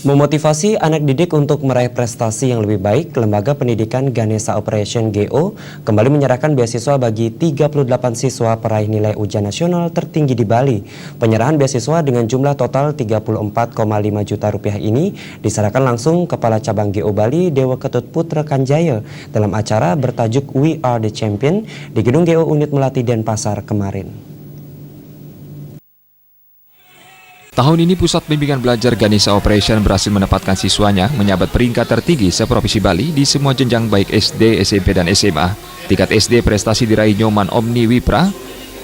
Memotivasi anak didik untuk meraih prestasi yang lebih baik, Lembaga Pendidikan Ganesha Operation GO kembali menyerahkan beasiswa bagi 38 siswa peraih nilai ujian nasional tertinggi di Bali. Penyerahan beasiswa dengan jumlah total 34,5 juta rupiah ini diserahkan langsung Kepala Cabang GO Bali Dewa Ketut Putra Kanjaya dalam acara bertajuk We Are the Champion di Gedung GO Unit Melati Denpasar kemarin. Tahun ini Pusat Bimbingan Belajar Ganesha Operation berhasil menempatkan siswanya menyabat peringkat tertinggi seprovinsi Bali di semua jenjang baik SD, SMP, dan SMA. Tingkat SD prestasi diraih Nyoman Omni Wipra,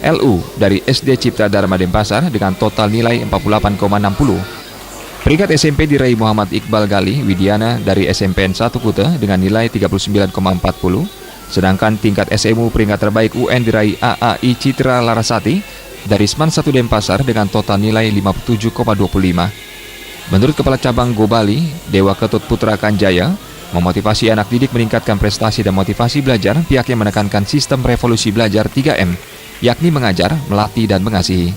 LU dari SD Cipta Dharma Denpasar dengan total nilai 48,60. Peringkat SMP diraih Muhammad Iqbal Gali Widiana dari SMPN 1 Kuta dengan nilai 39,40. Sedangkan tingkat SMU peringkat terbaik UN diraih AAI Citra Larasati dari SMAN 1 Denpasar dengan total nilai 57,25. Menurut Kepala Cabang GO Bali, Dewa Ketut Putra Kanjaya, memotivasi anak didik meningkatkan prestasi dan motivasi belajar, pihaknya menekankan sistem revolusi belajar 3M, yakni mengajar, melatih, dan mengasihi.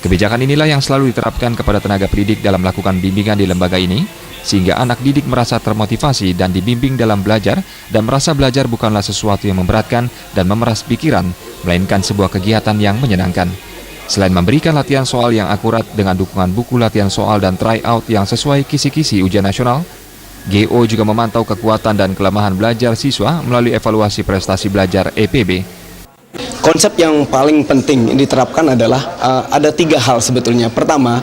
Kebijakan inilah yang selalu diterapkan kepada tenaga pendidik dalam melakukan bimbingan di lembaga ini, sehingga anak didik merasa termotivasi dan dibimbing dalam belajar dan merasa belajar bukanlah sesuatu yang memberatkan dan memeras pikiran, melainkan sebuah kegiatan yang menyenangkan. Selain memberikan latihan soal yang akurat dengan dukungan buku latihan soal dan tryout yang sesuai kisi-kisi ujian nasional, GO juga memantau kekuatan dan kelemahan belajar siswa melalui evaluasi prestasi belajar EPB. Konsep yang paling penting diterapkan adalah ada 3 hal sebetulnya. Pertama,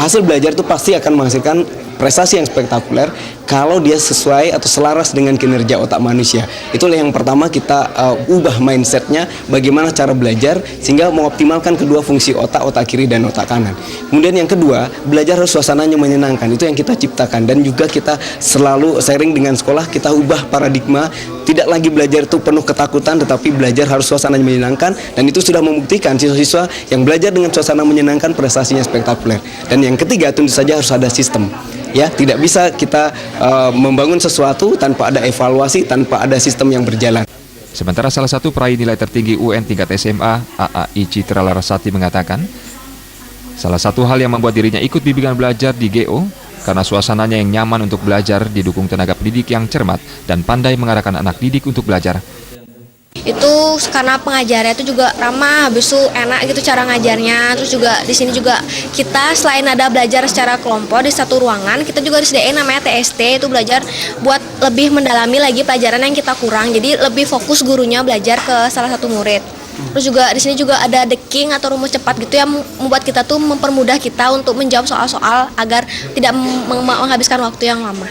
hasil belajar itu pasti akan menghasilkan prestasi yang spektakuler kalau dia sesuai atau selaras dengan kinerja otak manusia. Itulah yang pertama kita ubah mindsetnya, bagaimana cara belajar sehingga mengoptimalkan kedua fungsi otak kiri dan otak kanan. Kemudian yang kedua, belajar harus suasananya menyenangkan. Itu yang kita ciptakan dan juga kita selalu sharing dengan sekolah, kita ubah paradigma. Tidak lagi belajar itu penuh ketakutan, tetapi belajar harus suasananya menyenangkan, dan itu sudah membuktikan siswa-siswa yang belajar dengan suasana menyenangkan prestasinya spektakuler. Dan yang ketiga, tentu saja harus ada sistem. Ya, tidak bisa kita membangun sesuatu tanpa ada evaluasi, tanpa ada sistem yang berjalan. Sementara salah satu peraih nilai tertinggi UN tingkat SMA, AAI Citra Larasati mengatakan, salah satu hal yang membuat dirinya ikut bimbingan belajar di GO karena suasananya yang nyaman untuk belajar, didukung tenaga pendidik yang cermat dan pandai mengarahkan anak didik untuk belajar. Itu karena pengajarnya itu juga ramah, habis itu enak gitu cara ngajarnya. Terus juga di sini juga kita selain ada belajar secara kelompok di satu ruangan, kita juga disediain namanya TST, itu belajar buat lebih mendalami lagi pelajaran yang kita kurang. Jadi lebih fokus gurunya belajar ke salah satu murid. Terus juga di sini juga ada deking atau rumus cepat gitu yang membuat kita tuh mempermudah kita untuk menjawab soal-soal agar tidak menghabiskan waktu yang lama.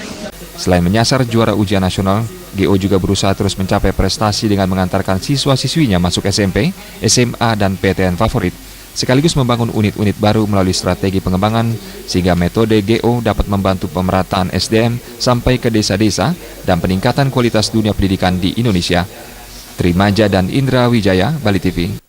Selain menyasar juara ujian nasional, GO juga berusaha terus mencapai prestasi dengan mengantarkan siswa-siswinya masuk SMP, SMA, dan PTN favorit, sekaligus membangun unit-unit baru melalui strategi pengembangan, sehingga metode GO dapat membantu pemerataan SDM sampai ke desa-desa dan peningkatan kualitas dunia pendidikan di Indonesia. Trimaja dan Indra Wijaya, Bali TV.